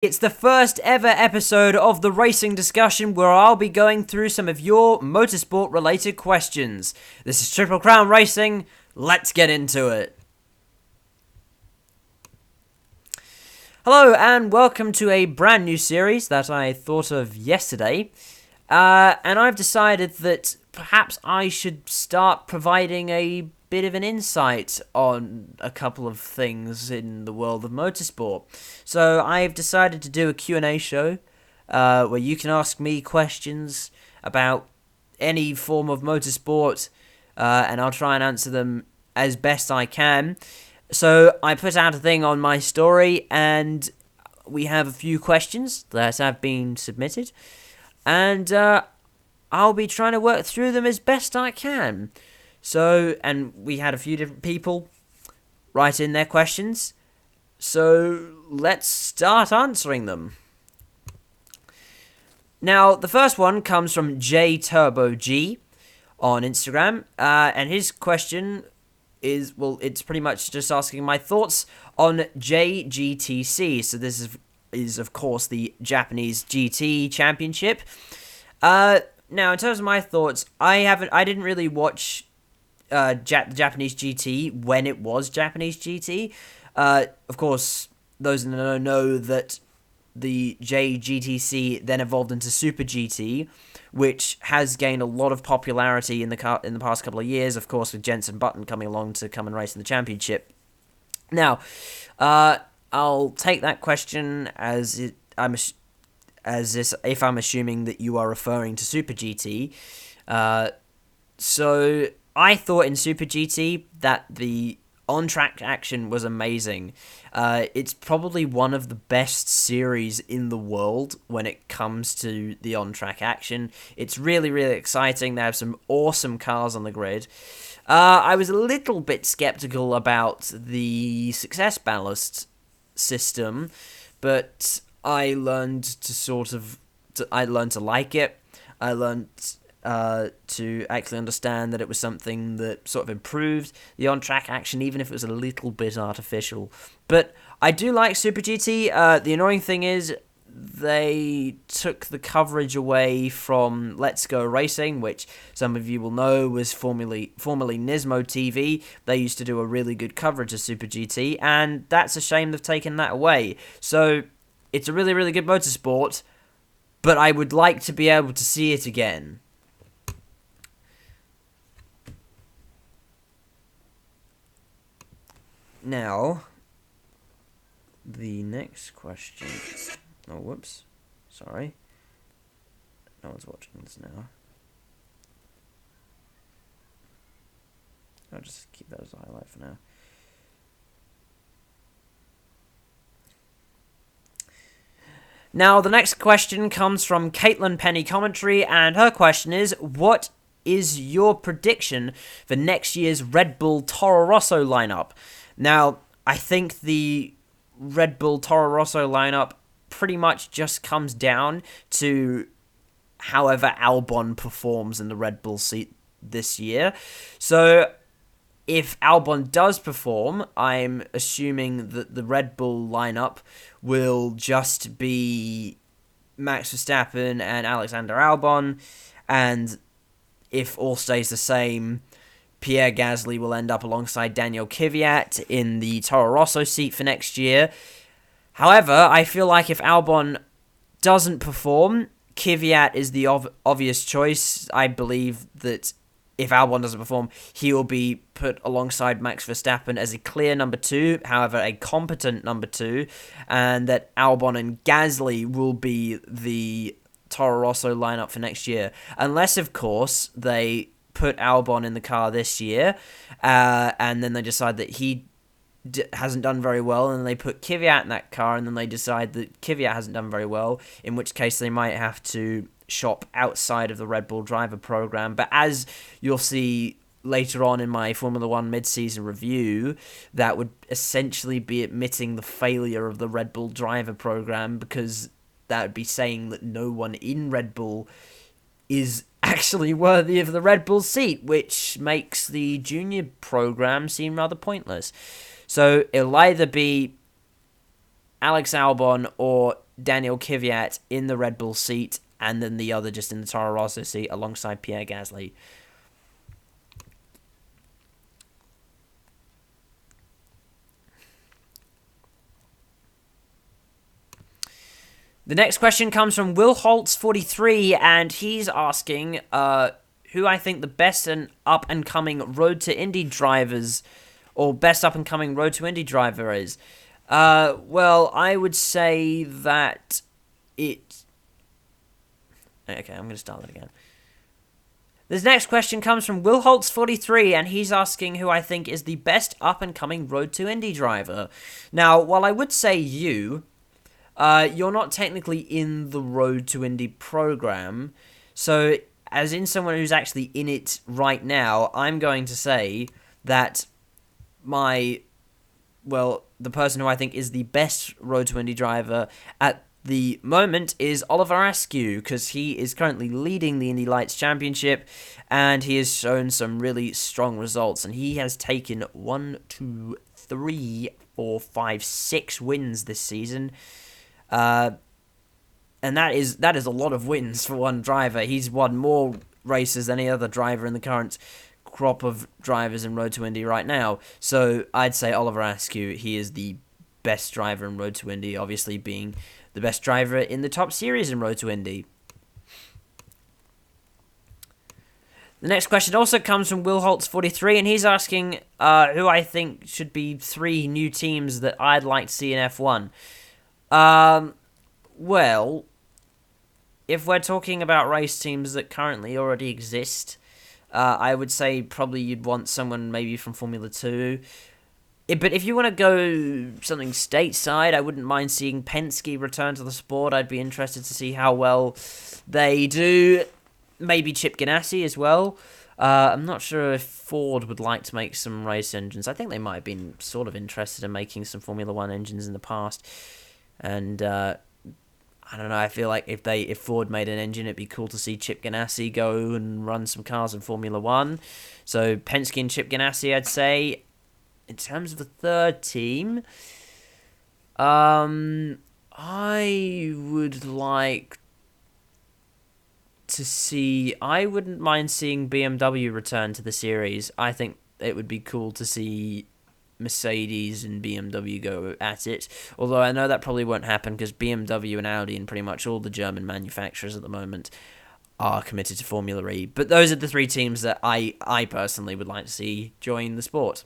It's the first ever episode of the Racing Discussion where I'll be going through some of your motorsport related questions. This is Triple Crown Racing. Let's get into it. Hello and welcome to a brand new series that I thought of yesterday. And I've decided that perhaps I should start providing a bit of an insight on a couple of things in the world of motorsport. So I've decided to do a Q&A show where you can ask me questions about any form of motorsport and I'll try and answer them as best I can. So I put out a thing on my story and we have a few questions that have been submitted. And I'll be trying to work through them as best I can. So, and we had a few different people write in their questions. So, let's start answering them. Now, the first one comes from JTurboG on Instagram. And his question is, well, it's pretty much just asking my thoughts on JGTC. So, this is of course, the Japanese GT Championship. Now, in terms of my thoughts, I didn't really watch the Japanese GT when it was Japanese GT. Of course, those in the know that the JGTC then evolved into Super GT, which has gained a lot of popularity in the past couple of years. Of course, with Jenson Button coming along to come and race in the championship. Now, I'll take that question if I'm assuming that you are referring to Super GT. So I thought in Super GT that the on-track action was amazing. It's probably one of the best series in the world when it comes to the on-track action. It's really, really exciting. They have some awesome cars on the grid. I was a little bit skeptical about the success ballast system, but I learned to like it. I learned to actually understand that it was something that sort of improved the on-track action, even if it was a little bit artificial. But I do like Super GT. The annoying thing is they took the coverage away from Let's Go Racing, which some of you will know was formerly Nismo TV. They used to do a really good coverage of Super GT, and that's a shame they've taken that away. So it's a really, really good motorsport, but I would like to be able to see it again. Now, the next question. Oh, whoops. Sorry. No one's watching this now. I'll just keep that as a highlight for now. Now, the next question comes from Caitlin Penny Commentary, and her question is, what is your prediction for next year's Red Bull Toro Rosso lineup? Now, I think the Red Bull Toro Rosso lineup pretty much just comes down to however Albon performs in the Red Bull seat this year. So, if Albon does perform, I'm assuming that the Red Bull lineup will just be Max Verstappen and Alexander Albon, and if all stays the same, Pierre Gasly will end up alongside Daniel Kvyat in the Toro Rosso seat for next year. However, I feel like if Albon doesn't perform, Kvyat is the obvious choice. I believe that if Albon doesn't perform, he will be put alongside Max Verstappen as a clear number 2, however, a competent number 2, and that Albon and Gasly will be the Toro Rosso lineup for next year. Unless, of course, they put Albon in the car this year, and then they decide that he hasn't done very well, and they put Kvyat in that car, and then they decide that Kvyat hasn't done very well, in which case they might have to shop outside of the Red Bull driver program. But as you'll see later on in my Formula 1 mid-season review, that would essentially be admitting the failure of the Red Bull driver program, because that would be saying that no one in Red Bull is actually worthy of the Red Bull seat, which makes the junior program seem rather pointless. So it'll either be Alex Albon or Daniel Kvyat in the Red Bull seat, and then the other just in the Toro Rosso seat alongside Pierre Gasly. The next question comes from Will Holtz43, and he's asking who I think the best and up-and-coming Road to Indy drivers, or best up-and-coming Road to Indy driver is. Well, I would say that it... Okay, I'm going to start that again. This next question comes from Will Holtz43, and he's asking who I think is the best up-and-coming Road to Indy driver. Now, while I would say you... you're not technically in the Road to Indy program, so as in someone who's actually in it right now, I'm going to say that the person who I think is the best Road to Indy driver at the moment is Oliver Askew, because he is currently leading the Indy Lights Championship, and he has shown some really strong results, and he has taken 6 wins this season. And that is a lot of wins for one driver. He's won more races than any other driver in the current crop of drivers in Road to Indy right now. So I'd say Oliver Askew, he is the best driver in Road to Indy, obviously being the best driver in the top series in Road to Indy. The next question also comes from Will Holtz43, and he's asking who I think should be 3 new teams that I'd like to see in F1. Well, if we're talking about race teams that currently already exist, I would say probably you'd want someone maybe from Formula 2. But if you want to go something stateside, I wouldn't mind seeing Penske return to the sport. I'd be interested to see how well they do. Maybe Chip Ganassi as well. I'm not sure if Ford would like to make some race engines. I think they might have been sort of interested in making some Formula 1 engines in the past. And I don't know, I feel like if Ford made an engine, it'd be cool to see Chip Ganassi go and run some cars in Formula 1. So Penske and Chip Ganassi, I'd say. In terms of the third team, I would like to see... I wouldn't mind seeing BMW return to the series. I think it would be cool to see Mercedes and BMW go at it. Although I know that probably won't happen because BMW and Audi and pretty much all the German manufacturers at the moment are committed to Formula E. But those are the 3 teams that I personally would like to see join the sport.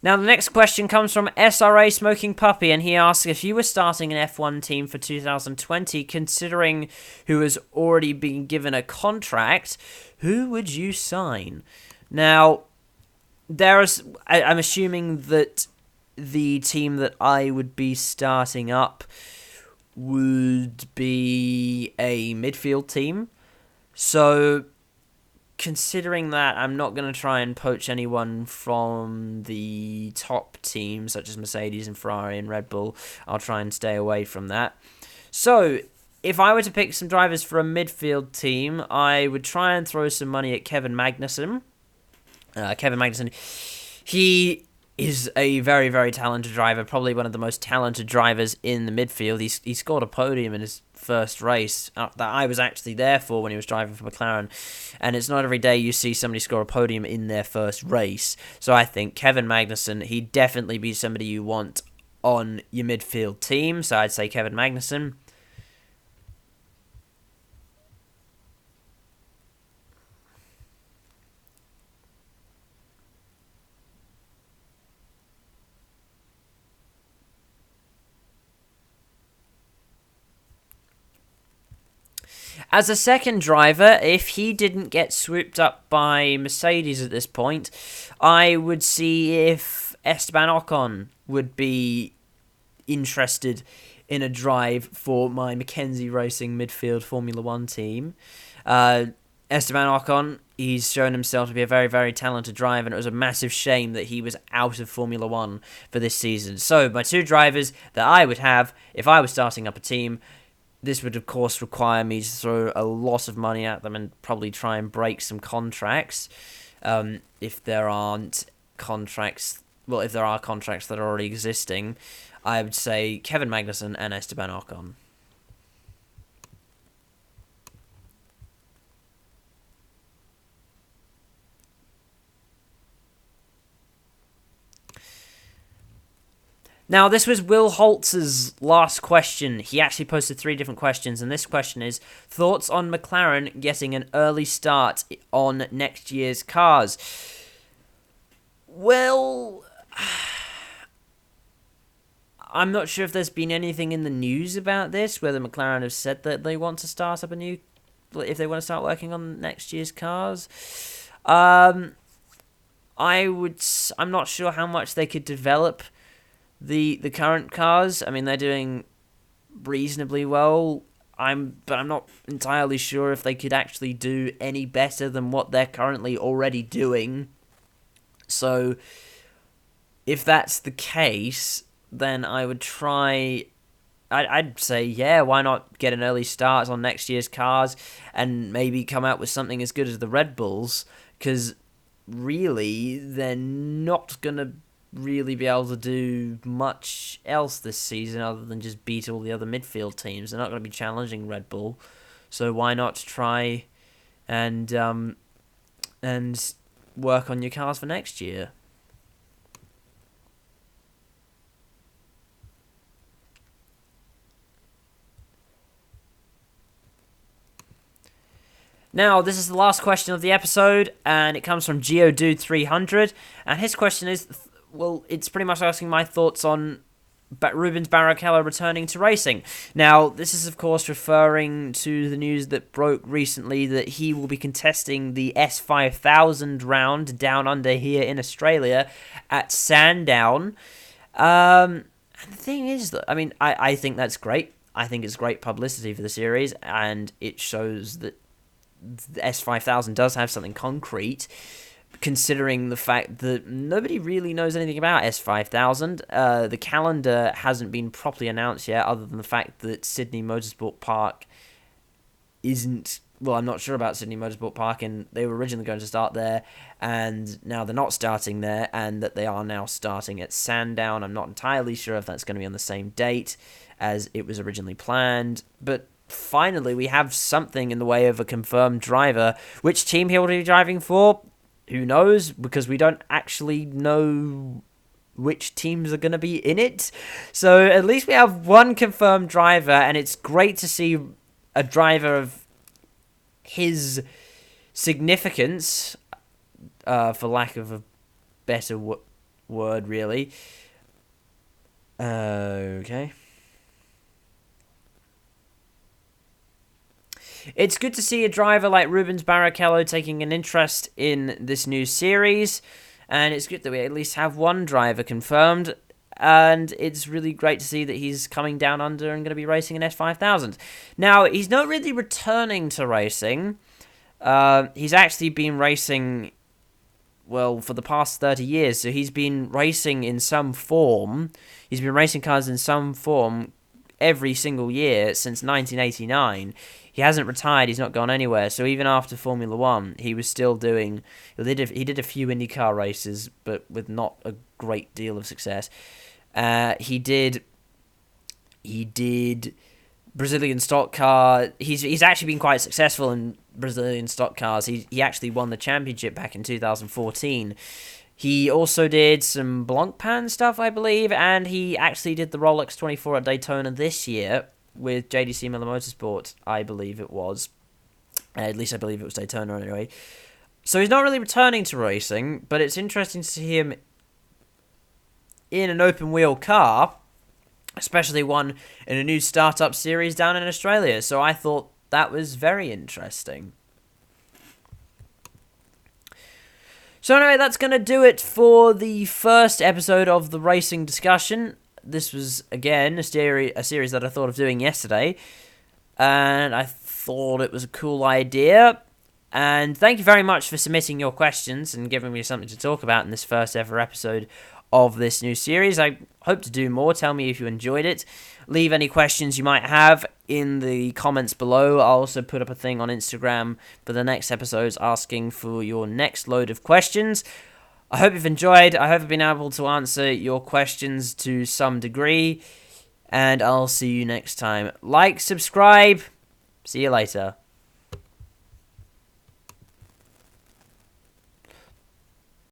Now, the next question comes from SRA Smoking Puppy, and he asks, if you were starting an F1 team for 2020, considering who has already been given a contract, who would you sign? Now, I'm assuming that the team that I would be starting up would be a midfield team. So, considering that, I'm not going to try and poach anyone from the top teams, such as Mercedes and Ferrari and Red Bull. I'll try and stay away from that. So, if I were to pick some drivers for a midfield team, I would try and throw some money at Kevin Magnussen. He is a very, very talented driver, probably one of the most talented drivers in the midfield. He scored a podium in his first race that I was actually there for when he was driving for McLaren, and it's not every day you see somebody score a podium in their first race. So I think Kevin Magnussen, he'd definitely be somebody you want on your midfield team, so I'd say Kevin Magnussen. As a second driver, if he didn't get swooped up by Mercedes at this point, I would see if Esteban Ocon would be interested in a drive for my Mackenzie Racing midfield Formula 1 team. Esteban Ocon, he's shown himself to be a very, very talented driver, and it was a massive shame that he was out of Formula 1 for this season. So, my 2 drivers that I would have if I was starting up a team, This would, of course, require me to throw a lot of money at them and probably try and break some contracts. If there aren't contracts, well, if there are contracts that are already existing, I would say Kevin Magnussen and Esteban Ocon. Now, this was Will Holtz's last question. He actually posted 3 different questions, and this question is, thoughts on McLaren getting an early start on next year's cars? Well, I'm not sure if there's been anything in the news about this, whether McLaren have said that they want to start up if they want to start working on next year's cars. I'm not sure how much they could develop the current cars. I mean, they're doing reasonably well. But I'm not entirely sure if they could actually do any better than what they're currently already doing. So, if that's the case, then I would try. I'd say, yeah, why not get an early start on next year's cars and maybe come out with something as good as the Red Bulls? Because really, they're not gonna really be able to do much else this season other than just beat all the other midfield teams. They're not going to be challenging Red Bull, so why not try and work on your cars for next year? Now, this is the last question of the episode, and it comes from Geodude300, and his question is, well, it's pretty much asking my thoughts on Rubens Barrichello returning to racing. Now, this is, of course, referring to the news that broke recently that he will be contesting the S5000 round down under here in Australia at Sandown. And the thing is, that I think that's great. I think it's great publicity for the series, and it shows that the S5000 does have something concrete, considering the fact that nobody really knows anything about S5000. The calendar hasn't been properly announced yet, other than the fact that Sydney Motorsport Park isn't... Well, I'm not sure about Sydney Motorsport Park, and they were originally going to start there, and now they're not starting there, and that they are now starting at Sandown. I'm not entirely sure if that's going to be on the same date as it was originally planned, but finally we have something in the way of a confirmed driver. Which team he will be driving for? Who knows, because we don't actually know which teams are going to be in it. So at least we have one confirmed driver, and it's great to see a driver of his significance, for lack of a better word, really. Okay. It's good to see a driver like Rubens Barrichello taking an interest in this new series, and it's good that we at least have one driver confirmed, and it's really great to see that he's coming down under and going to be racing an S5000. Now, he's not really returning to racing. He's actually been racing, well, for the past 30 years, so he's been racing in some form. He's been racing cars in some form every single year since 1989. He hasn't retired, he's not gone anywhere, so even after Formula 1, he was still doing... He did a few IndyCar races, but with not a great deal of success. He did Brazilian stock car. He's actually been quite successful in Brazilian stock cars. He actually won the championship back in 2014. He also did some Blancpain stuff, I believe, and he actually did the Rolex 24 at Daytona this year with JDC Miller Motorsport, I believe it was. At least I believe it was Daytona anyway. So he's not really returning to racing, but it's interesting to see him in an open-wheel car, especially one in a new startup series down in Australia. So I thought that was very interesting. So anyway, that's going to do it for the first episode of the racing discussion. This was, again, a series that I thought of doing yesterday, and I thought it was a cool idea. And thank you very much for submitting your questions and giving me something to talk about in this first ever episode of this new series. I hope to do more. Tell me if you enjoyed it. Leave any questions you might have in the comments below. I'll also put up a thing on Instagram for the next episodes asking for your next load of questions. I hope you've enjoyed. I hope I've been able to answer your questions to some degree. And I'll see you next time. Like, subscribe. See you later.